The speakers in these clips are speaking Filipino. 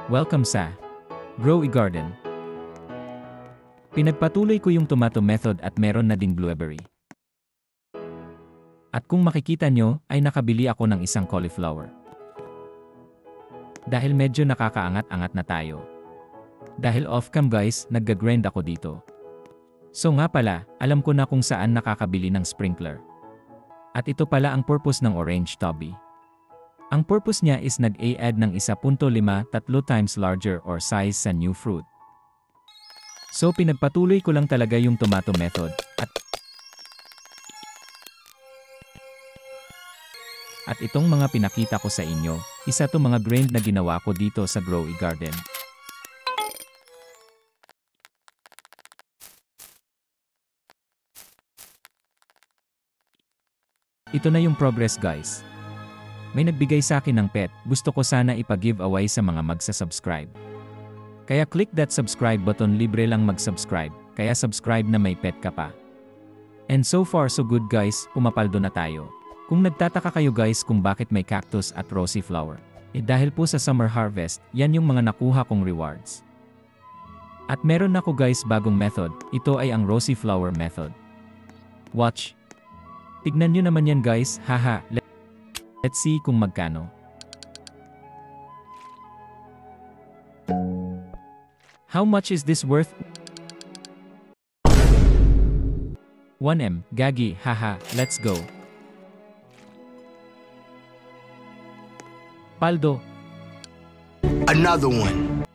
Welcome sa Grow Garden. Pinagpatuloy ko yung tomato method at meron na ding blueberry. At kung makikita nyo, ay nakabili ako ng isang cauliflower. Dahil medyo nakakaangat-angat na tayo. Dahil off-cam guys, nagga-grind ako dito. So nga pala, alam ko na kung saan nakakabili ng sprinkler. At ito pala ang purpose ng orange tubby. Ang purpose niya is nag-a-add ng 1.5 times larger or size sa new fruit. So pinagpatuloy ko lang talaga yung tomato method at itong mga pinakita ko sa inyo, isa to mga grind na ginawa ko dito sa Grow Garden. Ito na yung progress guys. May nagbigay sa akin ng pet, gusto ko sana ipa-giveaway sa mga magsa-subscribe. Kaya click that subscribe button, libre lang mag-subscribe, kaya subscribe na may pet ka pa. And so far so good guys, pumapaldo na tayo. Kung nagtataka kayo guys kung bakit may cactus at rosy flower, dahil po sa summer harvest, yan yung mga nakuha kong rewards. At meron ako guys bagong method, ito ay ang rosy flower method. Watch. Tignan nyo naman yan guys, haha. Let's see kung magkano. How much is this worth? 1M, gagi, haha, let's go. Paldo. Another one.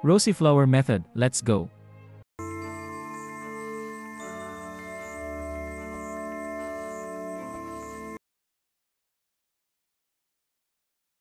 Rosy flower method, let's go.